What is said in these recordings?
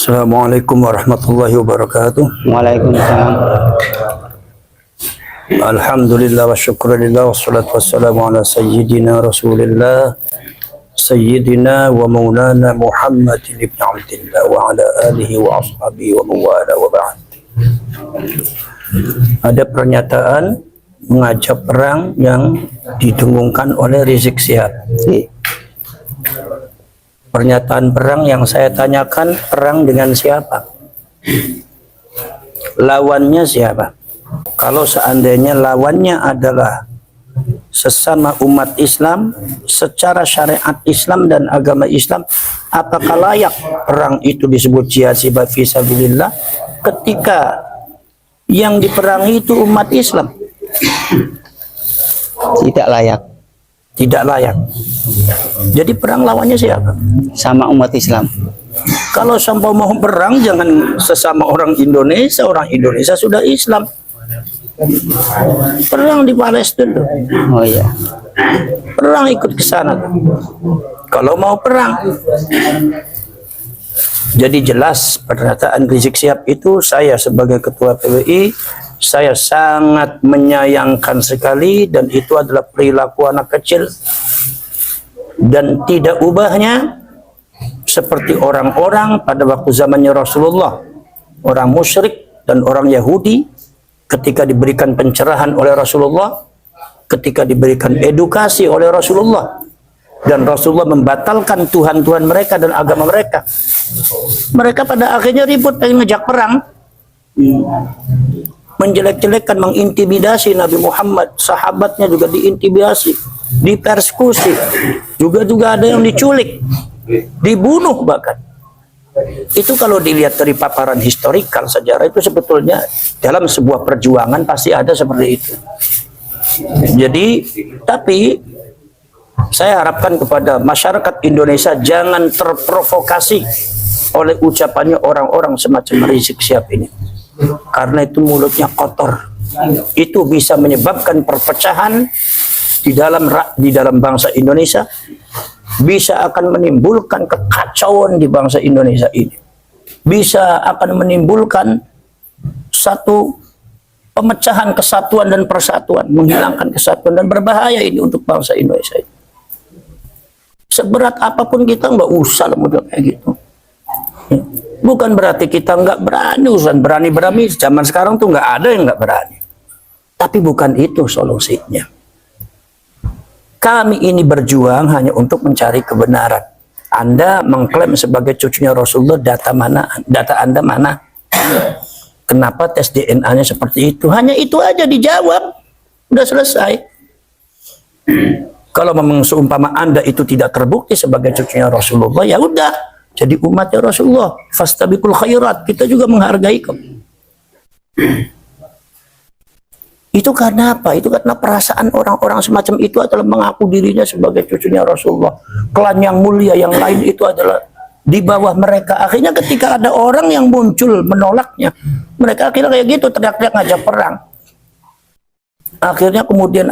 Assalamualaikum warahmatullahi wabarakatuh. Waalaikumsalam. Alhamdulillah wa syukurillah wassalatu wassalamu ala sayyidina rasulillah sayyidina wa maulana Muhammadin ibn Abdillah wa ala alihi wa ashabihi wa mawala wa ba'd. Ada pernyataan mengajak perang yang didengungkan oleh Rizik Syihab. Pernyataan perang yang saya tanyakan, perang dengan siapa? Lawannya siapa? Kalau seandainya lawannya adalah sesama umat Islam, secara syariat Islam dan agama Islam, apakah layak perang itu disebut jihad fi sabilillah ketika yang diperangi itu umat Islam? Tidak layak. Tidak layak. Jadi perang lawannya siapa? Sama umat Islam. Kalau sampai mau perang, jangan sesama orang Indonesia. Orang Indonesia sudah Islam. Perang di Palestina. Oh iya. Perang ikut ke sana. Kalau mau perang. Jadi jelas pernyataan Rizik Syihab itu, saya sebagai ketua PWI, saya sangat menyayangkan sekali, dan itu adalah perilaku anak kecil dan tidak ubahnya seperti orang-orang pada waktu zamannya Rasulullah, orang musyrik dan orang Yahudi, ketika diberikan pencerahan oleh Rasulullah, ketika diberikan edukasi oleh Rasulullah, dan Rasulullah membatalkan Tuhan-Tuhan mereka dan agama mereka, mereka pada akhirnya ribut pengen ngejak perang, menjelek-jelekkan, mengintimidasi Nabi Muhammad, sahabatnya juga diintimidasi, dipersekusi, juga ada yang diculik, dibunuh bahkan. Itu kalau dilihat dari paparan historikal sejarah, itu sebetulnya dalam sebuah perjuangan pasti ada seperti itu. Jadi, tapi saya harapkan kepada masyarakat Indonesia jangan terprovokasi oleh ucapannya orang-orang semacam Rizik Syihab ini. Karena itu mulutnya kotor. Itu bisa menyebabkan perpecahan di dalam bangsa Indonesia, bisa akan menimbulkan kekacauan di bangsa Indonesia ini, bisa akan menimbulkan satu pemecahan kesatuan dan persatuan, menghilangkan kesatuan, dan berbahaya ini untuk bangsa Indonesia ini. Seberat apapun kita nggak usah model kayak gitu. Bukan berarti kita nggak berani, berani zaman sekarang tuh nggak ada yang nggak berani. Tapi bukan itu solusinya. Kami ini berjuang hanya untuk mencari kebenaran. Anda mengklaim sebagai cucunya Rasulullah, data Anda mana? Kenapa tes DNA-nya seperti itu? Hanya itu aja dijawab, udah selesai. Kalau memang seumpama Anda itu tidak terbukti sebagai cucunya Rasulullah, ya udah, jadi umatnya Rasulullah, fastabiqul khairat, kita juga menghargai kok. Itu karena apa? Itu karena perasaan orang-orang semacam itu adalah mengaku dirinya sebagai cucunya Rasulullah. Klan yang mulia yang lain itu adalah di bawah mereka. Akhirnya ketika ada orang yang muncul menolaknya, mereka akhirnya kayak gitu, teriak-teriak ngajak perang. Akhirnya kemudian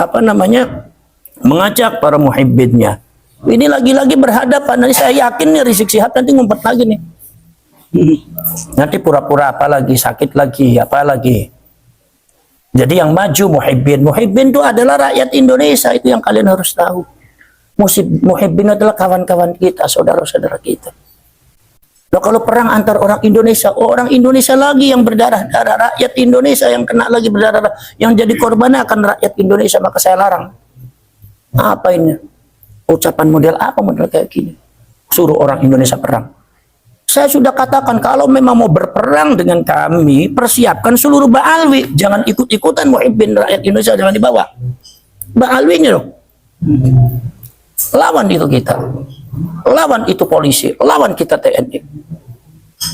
mengajak para muhibbinnya. Ini lagi-lagi berhadapan. Nanti saya yakin nih Rizik Syihab nanti ngumpet lagi nih. Nanti pura-pura apa lagi, sakit lagi, apa lagi. Jadi yang maju muhibbin itu adalah rakyat Indonesia, itu yang kalian harus tahu. Muhibbin adalah kawan-kawan kita, saudara-saudara kita. Nah, kalau perang antar orang Indonesia, orang Indonesia lagi yang berdarah-darah, rakyat Indonesia yang kena lagi berdarah, yang jadi korban akan rakyat Indonesia, maka saya larang. Apa ini? Ucapan model apa, model kayak gini? Suruh orang Indonesia perang. Saya sudah katakan, kalau memang mau berperang dengan kami, persiapkan seluruh Ba'alwi. Jangan ikut-ikutan muhibbin rakyat Indonesia, jangan dibawa. Ba'alwinya loh. Lawan itu kita. Lawan itu polisi. Lawan kita TNI.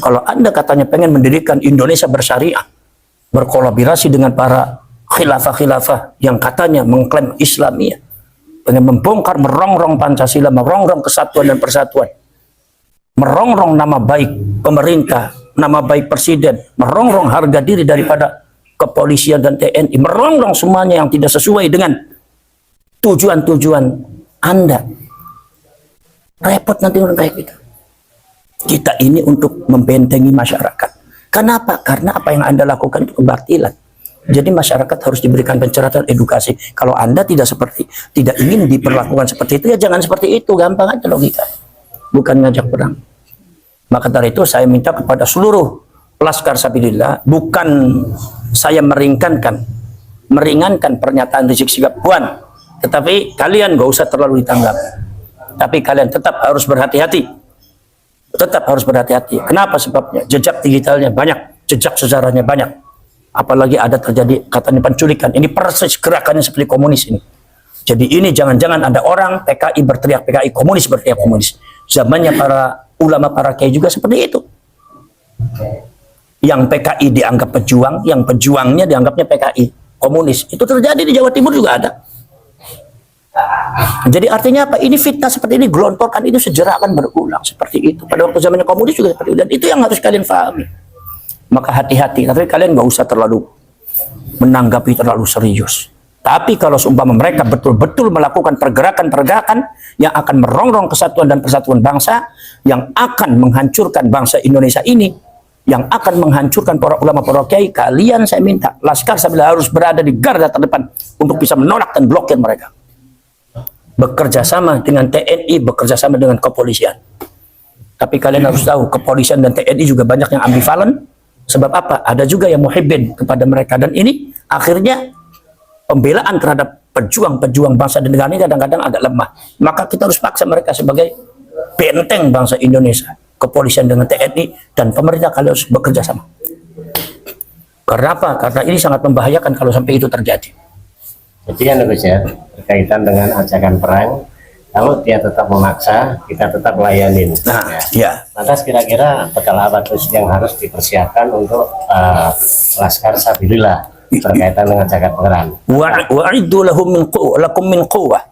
Kalau Anda katanya pengen mendirikan Indonesia bersyariah, berkolaborasi dengan para khilafah-khilafah yang katanya mengklaim Islamiyah, pengen membongkar, merongrong Pancasila, merongrong kesatuan dan persatuan, merongrong nama baik pemerintah, nama baik presiden, merongrong harga diri daripada kepolisian dan TNI, merongrong semuanya yang tidak sesuai dengan tujuan-tujuan Anda. Repot nanti orang kayak gitu. Kita ini untuk membentengi masyarakat. Kenapa? Karena apa yang Anda lakukan itu kebatilan. Jadi masyarakat harus diberikan pencerahan edukasi. Kalau Anda tidak ingin diperlakukan seperti itu, ya jangan seperti itu. Gampang aja logika. Bukan ngajak perang. Maka dari itu saya minta kepada seluruh Laskar Sabilillah, bukan saya meringankan pernyataan Rizik Syihab Puan, tetapi kalian gak usah terlalu ditanggap. Tapi kalian tetap harus berhati-hati. Tetap harus berhati-hati. Kenapa sebabnya? Jejak digitalnya banyak, jejak sejarahnya banyak. Apalagi ada terjadi katanya penculikan. Ini persis gerakannya seperti komunis ini. Jadi ini jangan-jangan ada orang PKI berteriak PKI, komunis berteriak komunis. Zamannya para ulama, para kiai juga seperti itu. Yang PKI dianggap pejuang, yang pejuangnya dianggapnya PKI, komunis. Itu terjadi di Jawa Timur juga ada. Jadi artinya apa? Ini fitnah seperti ini, gelontorkan itu sejarah akan berulang seperti itu. Pada waktu zamannya komunis juga seperti itu. Dan itu yang harus kalian pahami. Maka hati-hati, tapi kalian nggak usah terlalu menanggapi terlalu serius. Tapi kalau seumpama mereka betul-betul melakukan pergerakan-pergerakan yang akan merongrong kesatuan dan persatuan bangsa, yang akan menghancurkan bangsa Indonesia ini, yang akan menghancurkan para ulama, para kiai, kalian saya minta, Laskar Sabilillah harus berada di garda terdepan untuk bisa menolak dan blokir mereka. Bekerja sama dengan TNI, bekerja sama dengan kepolisian. Tapi kalian harus tahu, kepolisian dan TNI juga banyak yang ambivalen. Sebab apa? Ada juga yang muhibbin kepada mereka. Dan ini akhirnya pembelaan terhadap pejuang-pejuang bangsa dan negara ini kadang-kadang agak lemah. Maka kita harus paksa mereka sebagai benteng bangsa Indonesia. Kepolisian dengan TNI dan pemerintah kalian harus bekerja sama. Karena apa? Karena ini sangat membahayakan kalau sampai itu terjadi. Jadi kan Gus ya, berkaitan dengan ajakan perang, kalau dia tetap memaksa, kita tetap layanin. Nah, ya. Lantas kira-kira bekal apa terus yang harus dipersiapkan untuk Laskar Sabilillah berkaitan dengan ajakan perang? Wa'iddu lakum min quwwah.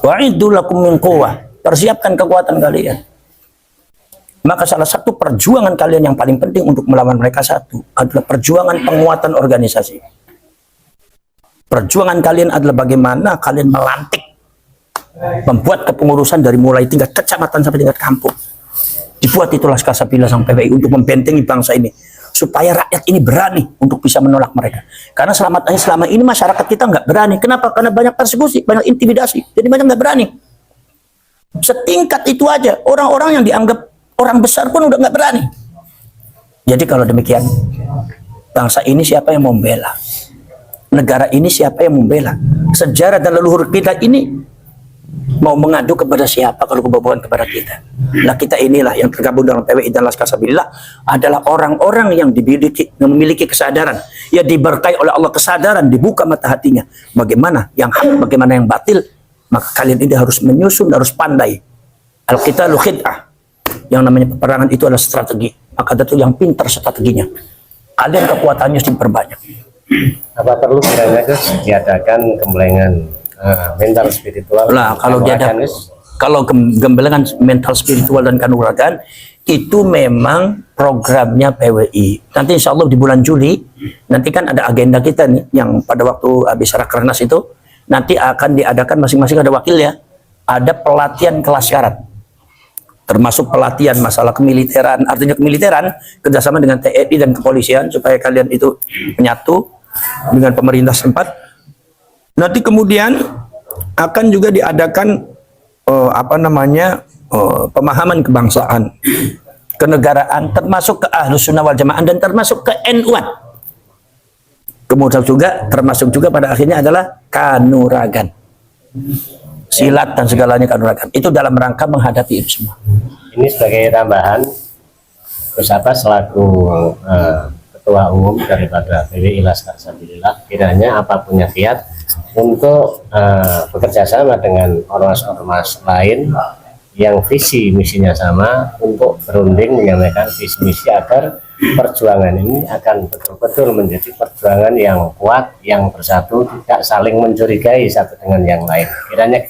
Wa'iddu lakum min quwwah. Persiapkan kekuatan kalian. Maka salah satu perjuangan kalian yang paling penting untuk melawan mereka satu adalah perjuangan penguatan organisasi. Perjuangan kalian adalah bagaimana kalian melantik, membuat kepengurusan dari mulai tingkat kecamatan sampai tingkat kampung. Dibuat itu Laskar Sabilillah sampai PBI untuk membentengi bangsa ini, supaya rakyat ini berani untuk bisa menolak mereka. Karena selama ini masyarakat kita nggak berani. Kenapa? Karena banyak persekusi, banyak intimidasi. Jadi banyak nggak berani. Setingkat itu aja, orang-orang yang dianggap orang besar pun udah nggak berani. Jadi kalau demikian, bangsa ini siapa yang membela? Negara ini siapa yang membela? Sejarah dan leluhur kita ini mau mengadu kepada siapa kalau kebobohan kepada kita? Nah, kita inilah yang tergabung dalam PWI dan Laskar Sabilillah adalah orang-orang yang memiliki kesadaran, ya diberkahi oleh Allah kesadaran, dibuka mata hatinya. Bagaimana yang hak, bagaimana yang batil, maka kalian ini harus menyusun, harus pandai. Al-qitalu khid'ah. Yang namanya peperangan itu adalah strategi. Maka itu yang pintar strateginya. Kalian kekuatannya harus diperbanyak. Apa perlu kiranya Gus diadakan gemblengan mental spiritual? Nah, kalau gemblengan mental spiritual dan kanuragan itu memang programnya PWI. Nanti insya Allah di bulan Juli nanti kan ada agenda kita nih yang pada waktu habis Rakernas itu nanti akan diadakan masing-masing ada wakilnya. Ada pelatihan kelas syarat, termasuk pelatihan masalah kemiliteran, artinya kemiliteran kerjasama dengan TNI dan kepolisian supaya kalian itu menyatu dengan pemerintah setempat. Nanti kemudian akan juga diadakan pemahaman kebangsaan, kenegaraan, termasuk ke Ahlus Sunnah wal Jamaah dan termasuk ke NU-an. Kemudian juga termasuk juga pada akhirnya adalah kanuragan, silat dan segalanya kanuragan. Itu dalam rangka menghadapi itu semua. Ini sebagai tambahan, Gus apa selaku Ketua Umum daripada PWI Laskar Sabilillah, kiranya apa punya kiat untuk bekerja sama dengan ormas-ormas lain yang visi misinya sama untuk berunding menyampaikan visi misi agar perjuangan ini akan betul-betul menjadi perjuangan yang kuat, yang bersatu, tidak saling mencurigai satu dengan yang lain.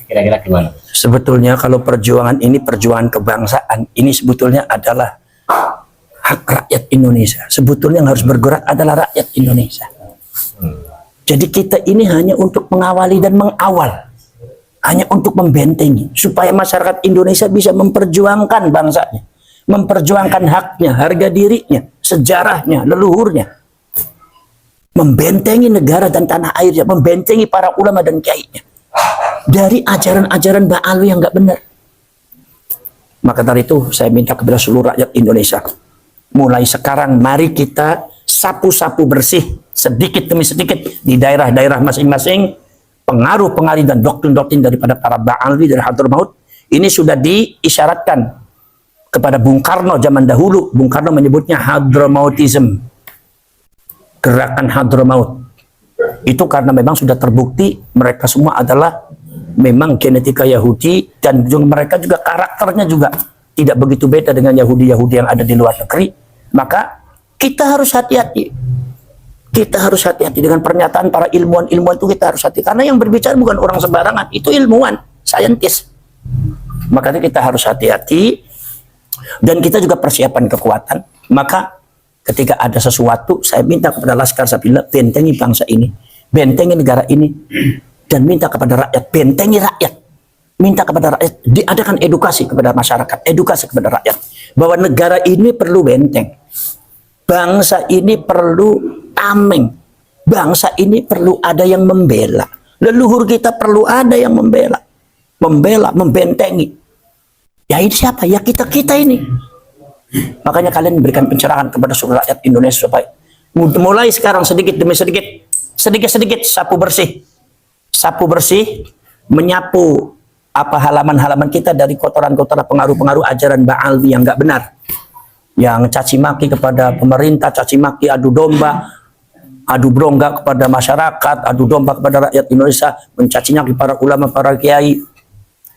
Kira-kira gimana? Sebetulnya kalau perjuangan ini perjuangan kebangsaan, ini sebetulnya adalah hak rakyat Indonesia. Sebetulnya yang harus bergerak adalah rakyat Indonesia. Jadi kita ini hanya untuk mengawali dan mengawal, hanya untuk membentengi supaya masyarakat Indonesia bisa memperjuangkan bangsanya. memperjuangkan haknya, harga dirinya, sejarahnya, leluhurnya, membentengi negara dan tanah airnya, membentengi para ulama dan kiainya dari ajaran-ajaran Ba'alwi yang nggak benar. Maka dari itu saya minta kepada seluruh rakyat Indonesia, mulai sekarang mari kita sapu-sapu bersih sedikit demi sedikit di daerah-daerah masing-masing pengaruh-pengaruh dan doktrin-doktrin daripada para Ba'alwi dari Hadramaut. Ini sudah diisyaratkan kepada Bung Karno zaman dahulu. Bung Karno menyebutnya Hadramautism, gerakan Hadramaut. Itu karena memang sudah terbukti mereka semua adalah memang genetika Yahudi, dan juga mereka juga karakternya juga tidak begitu beda dengan Yahudi-Yahudi yang ada di luar negeri. Maka kita harus hati-hati. Kita harus hati-hati dengan pernyataan para ilmuwan-ilmuwan itu, kita harus hati, karena yang berbicara bukan orang sembarangan, itu ilmuwan, saintis. Makanya kita harus hati-hati dan kita juga persiapan kekuatan. Maka ketika ada sesuatu, saya minta kepada Laskar Sabila, bentengi bangsa ini, bentengi negara ini, dan minta kepada rakyat, bentengi rakyat. Minta kepada rakyat, diadakan edukasi kepada masyarakat, edukasi kepada rakyat, bahwa negara ini perlu benteng. Bangsa ini perlu tameng. Bangsa ini perlu ada yang membela. Leluhur kita perlu ada yang membela. Membela, membentengi. Ya ini siapa? Ya kita-kita ini. Makanya kalian memberikan pencerahan kepada seluruh rakyat Indonesia supaya mulai sekarang sedikit demi sedikit, sedikit-sedikit sapu bersih, menyapu apa halaman-halaman kita dari kotoran-kotoran pengaruh-pengaruh ajaran Ba'alwi yang nggak benar, yang caci maki kepada pemerintah, caci maki, adu domba, adu bronga kepada masyarakat, adu domba kepada rakyat Indonesia, mencacinya kepada para ulama, para kiai,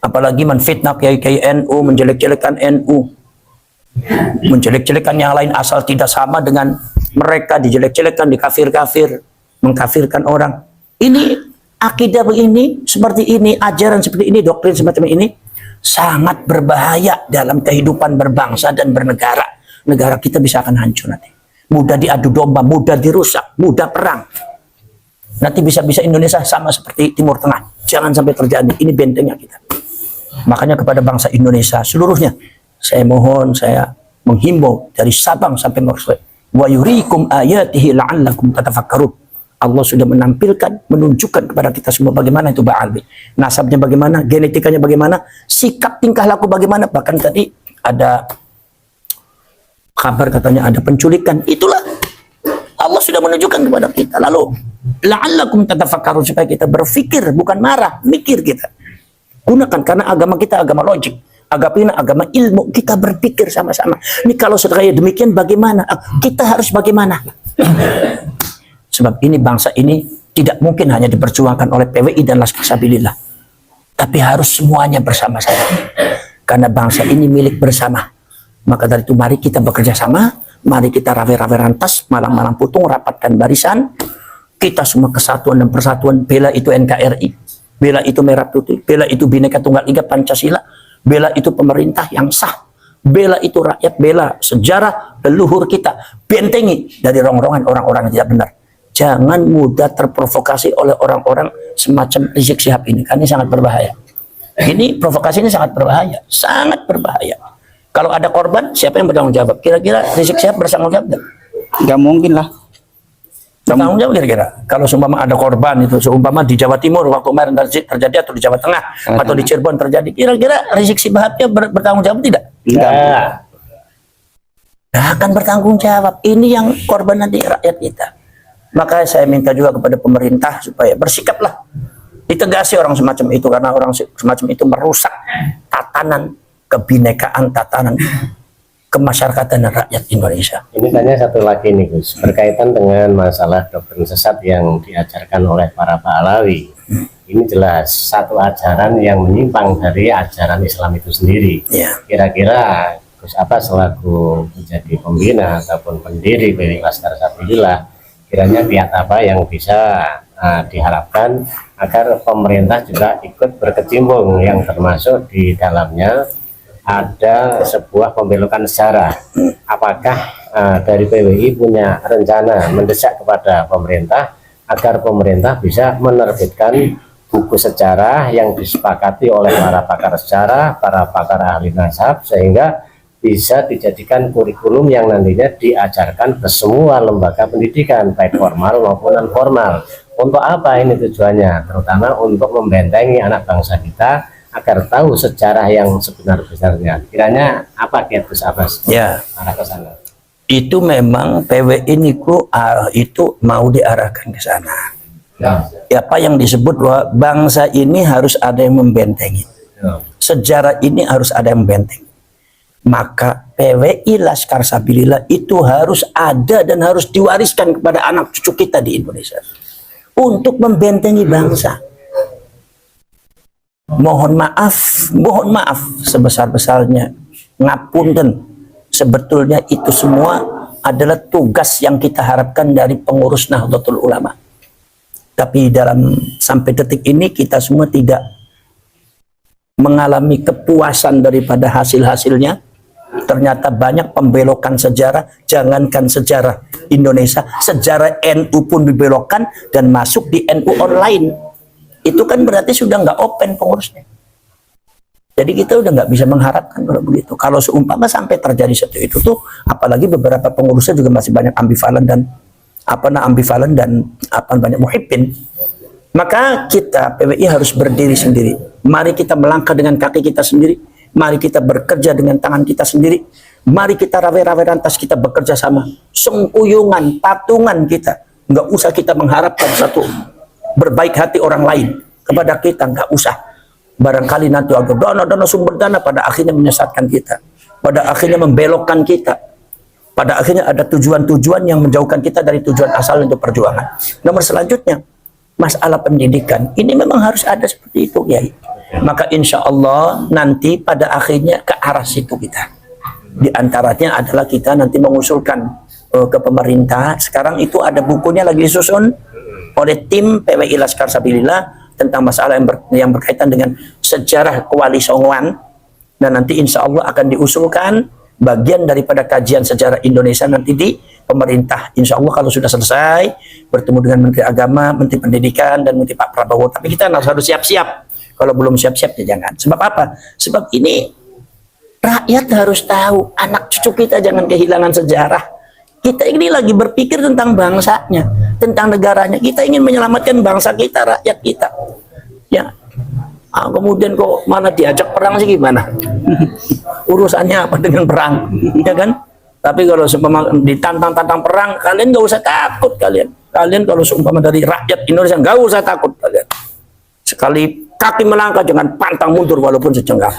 apalagi menfitnah kiai-kiai NU, menjelek-jelekan NU, menjelek-jelekan yang lain asal tidak sama dengan mereka, dijelek-jelekan, dikafir-kafir, mengkafirkan orang. Ini akidah begini, seperti ini, ajaran seperti ini, doktrin semacam ini sangat berbahaya dalam kehidupan berbangsa dan bernegara. Negara kita bisa akan hancur nanti. Mudah diadu domba, mudah dirusak, mudah perang. Nanti bisa-bisa Indonesia sama seperti Timur Tengah. Jangan sampai terjadi. Ini bentengnya kita. Makanya kepada bangsa Indonesia seluruhnya, saya mohon, saya menghimbau dari Sabang sampai Merauke, wa yuriikum ayatihi la'allakum tatafakkarun. Allah sudah menampilkan, menunjukkan kepada kita semua bagaimana itu Ba'alwi. Nasabnya bagaimana, genetikanya bagaimana, sikap tingkah laku bagaimana. Bahkan tadi ada kabar katanya ada penculikan. Itulah Allah sudah menunjukkan kepada kita. Lalu la'allakum tatafakkarun, supaya kita berpikir, bukan marah, mikir kita. Gunakan, karena agama kita agama logik, agama ilmu. Kita berpikir sama-sama. Ini kalau setelah demikian bagaimana? Kita harus bagaimana? Sebab ini bangsa ini tidak mungkin hanya diperjuangkan oleh PWI dan Laskar Sabilillah, tapi harus semuanya bersama-sama. Karena bangsa ini milik bersama. Maka dari itu mari kita bekerja sama, mari kita rawe-rawe rantas, malang-malang putung, rapatkan barisan. Kita semua kesatuan dan persatuan, bela itu NKRI. Bela itu merah putih, bela itu Bhinneka Tunggal Ika Pancasila, bela itu pemerintah yang sah, bela itu rakyat, bela sejarah leluhur kita, bentengi dari rongrongan orang-orang yang tidak benar. Jangan mudah terprovokasi oleh orang-orang semacam Rizik Syihab ini, karena ini sangat berbahaya. Ini provokasi ini sangat berbahaya, sangat berbahaya. Kalau ada korban, siapa yang bertanggung jawab? Kira-kira Rizik Syihab bertanggung jawab? Nggak mungkin lah. Bertanggung jawab kira-kira. Kalau seumpama ada korban itu, seumpama di Jawa Timur waktu kemarin terjadi, atau di Jawa Tengah, atau di Cirebon terjadi, kira-kira Rizik Syihab bertanggung jawab tidak? Enggak. Nah, akan bertanggung jawab. Ini yang korban nanti rakyat kita. Maka saya minta juga kepada pemerintah supaya bersikaplah, ditegasi orang semacam itu, karena orang semacam itu merusak tatanan kebinekaan, tatanan kemasyarakatan dan rakyat Indonesia. Ini tanya satu lagi nih Gus, berkaitan dengan masalah doktrin sesat yang diajarkan oleh para Ba'alawi. Ini jelas satu ajaran yang menyimpang dari ajaran Islam itu sendiri. Ya. Kira-kira Gus Abbas selaku menjadi pembina ataupun pendiri PWI Laskar Sabilillah, kiranya kiat apa yang bisa diharapkan agar pemerintah juga ikut berkecimpung, yang termasuk di dalamnya ada sebuah pembelokan sejarah. Apakah dari PWI punya rencana mendesak kepada pemerintah agar pemerintah bisa menerbitkan buku sejarah yang disepakati oleh para pakar sejarah, para pakar ahli nasab, sehingga bisa dijadikan kurikulum yang nantinya diajarkan ke semua lembaga pendidikan, baik formal maupun non formal. Untuk apa ini tujuannya? Terutama untuk membentengi anak bangsa kita agar tahu sejarah yang sebenar-benarnya. Kiranya apa Kiai Gus Abbas? Ya, arah ke sana. itu memang PWI niku itu mau diarahkan ke sana. Ya. Apa yang disebut bahwa bangsa ini harus ada yang membentengi. Ya. Sejarah ini harus ada yang membentengi. Maka PWI Laskar Sabilillah itu harus ada dan harus diwariskan kepada anak cucu kita di Indonesia untuk membentengi bangsa. Mohon maaf sebesar-besarnya, ngapunten. Sebetulnya itu semua adalah tugas yang kita harapkan dari pengurus Nahdlatul Ulama. Tapi sampai detik ini kita semua tidak mengalami kepuasan daripada hasil-hasilnya. Ternyata banyak pembelokan sejarah, jangankan sejarah Indonesia, sejarah NU pun dibelokkan dan masuk di NU online. Itu kan berarti sudah nggak open pengurusnya. Jadi kita udah nggak bisa mengharapkan kalau begitu. Kalau seumpama sampai terjadi seperti itu tuh, apalagi beberapa pengurusnya juga masih banyak ambivalen dan banyak muhibbin. Maka kita PWI harus berdiri sendiri. Mari kita melangkah dengan kaki kita sendiri. Mari kita bekerja dengan tangan kita sendiri. Mari kita rawe-rawe rantas kita bekerja sama. Sengkuyungan, patungan kita. Nggak usah kita mengharapkan satu berbaik hati orang lain kepada kita, nggak usah. Barangkali nanti ada dana sumber dana pada akhirnya menyesatkan kita, pada akhirnya membelokkan kita, pada akhirnya ada tujuan-tujuan yang menjauhkan kita dari tujuan asal untuk perjuangan. Nomor selanjutnya, masalah pendidikan ini memang harus ada seperti itu, Kiai. Maka insya Allah nanti pada akhirnya ke arah situ kita. Di antaranya adalah kita nanti mengusulkan ke pemerintah. Sekarang itu ada bukunya lagi disusun oleh tim PWI Laskar Sabilillah tentang masalah yang berkaitan dengan sejarah Wali Songoan, dan nanti insya Allah akan diusulkan bagian daripada kajian sejarah Indonesia nanti di pemerintah. Insya Allah kalau sudah selesai bertemu dengan Menteri Agama, Menteri Pendidikan, dan Menteri Pak Prabowo. Tapi kita harus siap-siap. Kalau belum siap-siap ya jangan. Sebab apa? Sebab ini rakyat harus tahu, anak cucu kita jangan kehilangan sejarah. Kita ini lagi berpikir tentang bangsanya, tentang negaranya. Kita ingin menyelamatkan bangsa kita, rakyat kita. Ya, kemudian kok mana diajak perang sih gimana? Urusannya apa dengan perang, ya kan? Tapi kalau seumpama ditantang-tantang perang, kalian nggak usah takut kalian. Kalian kalau seumpama dari rakyat Indonesia nggak usah takut kalian. Sekali kaki melangkah jangan pantang mundur walaupun sejengkal,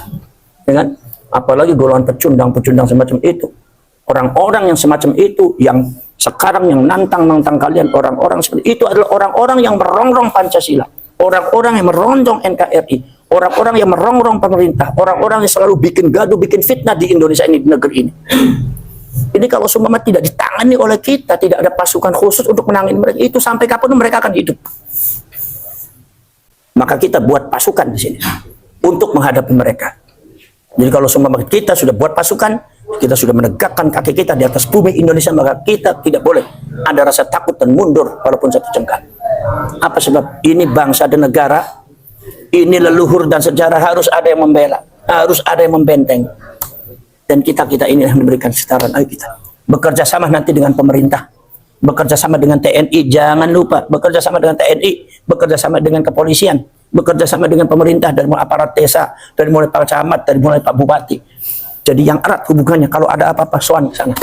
ya kan? Apalagi golongan pecundang semacam itu. Orang-orang yang semacam itu, yang sekarang yang nantang kalian, orang-orang seperti itu adalah orang-orang yang merongrong Pancasila, orang-orang yang merongrong NKRI, orang-orang yang merongrong pemerintah, orang-orang yang selalu bikin gaduh, bikin fitnah di Indonesia ini, di negeri ini. Ini kalau semua tidak ditangani oleh kita, tidak ada pasukan khusus untuk menangani mereka, itu sampai kapan mereka akan hidup. Maka kita buat pasukan di sini untuk menghadapi mereka. Jadi kalau semua kita sudah buat pasukan, kita sudah menegakkan kaki kita di atas bumi Indonesia, maka kita tidak boleh ada rasa takut dan mundur walaupun satu jengkal. Apa sebab? Ini bangsa dan negara, ini leluhur dan sejarah, harus ada yang membela, harus ada yang membenteng. Dan kita ini yang memberikan setaran. Ayo kita bekerja sama nanti dengan pemerintah, bekerja sama dengan TNI, jangan lupa bekerja sama dengan TNI, bekerja sama dengan kepolisian, bekerja sama dengan pemerintah, dari mulai aparat desa, dari mulai Pak Camat, dari mulai Pak Bupati. Jadi yang erat hubungannya, kalau ada apa-apa soan ke sana.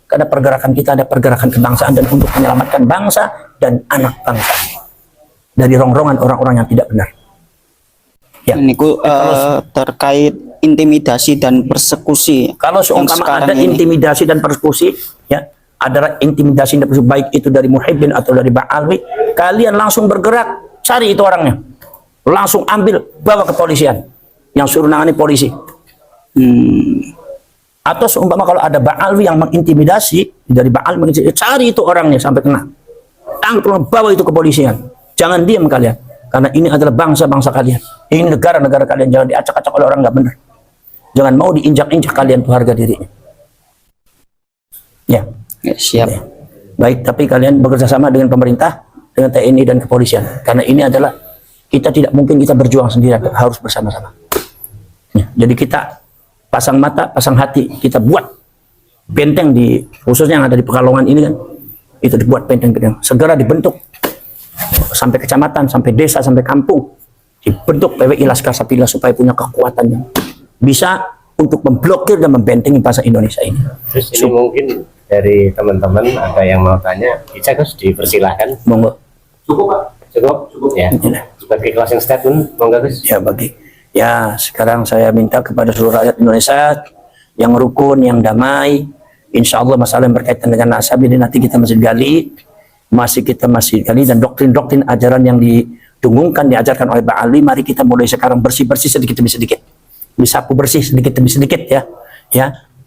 Karena pergerakan kita ada pergerakan kebangsaan dan untuk menyelamatkan bangsa dan anak bangsa dari rongrongan orang-orang yang tidak benar. Ya. Ini terkait intimidasi dan persekusi. Kalau seumpama ada intimidasi dan persekusi, ya, adalah intimidasi dan persekusi, baik itu dari muhibbin atau dari ba'alwi, kalian langsung bergerak, cari itu orangnya, langsung ambil, bawa ke polisian, yang suruh nangani polisi. Atau seumpama kalau ada ba'alwi yang mengintimidasi, dari ba'al mengintimidasi, cari itu orangnya sampai kena, tangkap, bawa itu ke polisian. Jangan diam kalian, karena ini adalah bangsa-bangsa kalian, ini negara-negara kalian, jangan diacak-acak oleh orang nggak benar. Jangan mau diinjak-injak kalian tuh harga dirinya. Ya, siap. Ya. Baik, tapi kalian bekerja sama dengan pemerintah, dengan TNI dan kepolisian, karena ini adalah kita tidak mungkin kita berjuang sendirian, harus bersama-sama. Ya, jadi kita pasang mata, pasang hati, kita buat benteng di khususnya yang ada di Pekalongan ini kan, itu dibuat benteng-benteng, segera dibentuk sampai kecamatan, sampai desa, sampai kampung, dibentuk PWI Laskar Sapila supaya punya kekuatan yang bisa untuk memblokir dan membentengi bahasa Indonesia ini. Terus ini mungkin dari teman-teman ada yang mau tanya, bisa Gus dipersilahkan. Monggo. Cukup Pak? Cukup ya. Sebagai closing statement, monggo Gus. Ya, sekarang saya minta kepada seluruh rakyat Indonesia yang rukun, yang damai. Insya Allah masalah yang berkaitan dengan nasab ini nanti kita masih gali, dan doktrin-doktrin ajaran yang didengungkan, diajarkan oleh Pak Ali, mari kita mulai sekarang bersih-bersih sedikit demi sedikit, disapu bersih sedikit demi sedikit ya,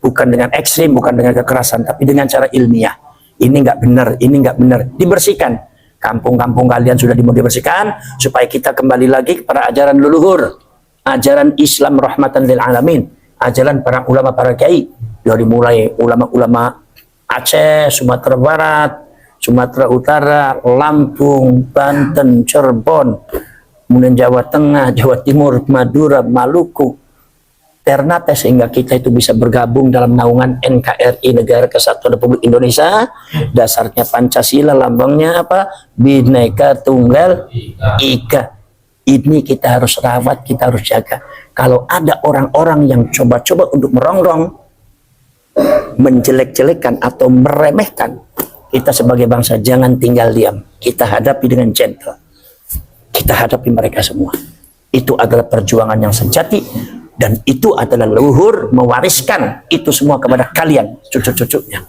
bukan dengan ekstrim, bukan dengan kekerasan, tapi dengan cara ilmiah. Ini nggak benar, ini nggak benar, dibersihkan. Kampung-kampung kalian sudah dibersihkan supaya kita kembali lagi kepada ajaran leluhur, ajaran Islam rahmatan lil alamin, ajaran para ulama, para kiai, dari mulai ulama-ulama Aceh, Sumatera Barat, Sumatera Utara, Lampung, Banten, Cirebon, kemudian Jawa Tengah, Jawa Timur, Madura, Maluku, Ternate, sehingga kita itu bisa bergabung dalam naungan NKRI, Negara Kesatuan Republik Indonesia. Dasarnya Pancasila, lambangnya apa? Bhinneka Tunggal Ika. Ini kita harus rawat, kita harus jaga. Kalau ada orang-orang yang coba-coba untuk merongrong, menjelek-jelekan atau meremehkan, kita sebagai bangsa jangan tinggal diam. Kita hadapi dengan gentle. Kita hadapi mereka semua. Itu adalah perjuangan yang sejati, dan itu adalah leluhur mewariskan itu semua kepada kalian, cucu-cucunya.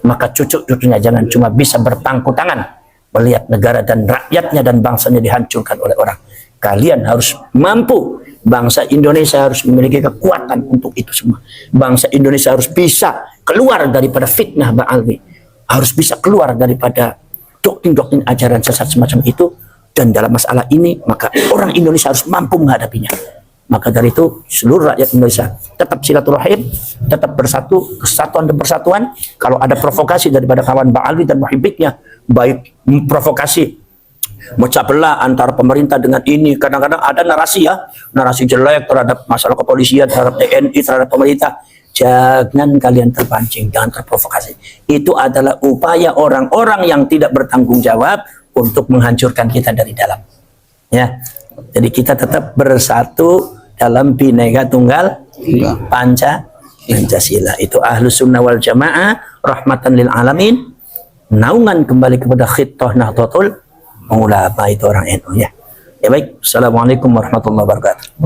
Maka cucu-cucunya jangan cuma bisa berpangku tangan melihat negara dan rakyatnya dan bangsanya dihancurkan oleh orang. Kalian harus mampu. Bangsa Indonesia harus memiliki kekuatan untuk itu semua. Bangsa Indonesia harus bisa keluar daripada fitnah Ba'alwi, harus bisa keluar daripada doktrin-doktrin ajaran sesat semacam itu. Dan dalam masalah ini, maka orang Indonesia harus mampu menghadapinya. Maka dari itu, seluruh rakyat Indonesia tetap silaturahim, tetap bersatu, kesatuan dan persatuan. Kalau ada provokasi daripada kawan Ba'alwi dan muhibbiknya, baik provokasi mecah belah antara pemerintah dengan ini, kadang-kadang ada narasi narasi jelek terhadap masalah kepolisian, terhadap TNI, terhadap pemerintah. Jangan kalian terpancing, jangan terprovokasi. Itu adalah upaya orang-orang yang tidak bertanggung jawab untuk menghancurkan kita dari dalam. Ya, jadi kita tetap bersatu dalam Bhinneka Tunggal Pancasila. Itu Ahlus Sunnah wal Jamaah rahmatan lil alamin, naungan kembali kepada Khittah Nahdlatul Ulama, itu orang NU ya. Ya baik, assalamualaikum warahmatullahi wabarakatuh.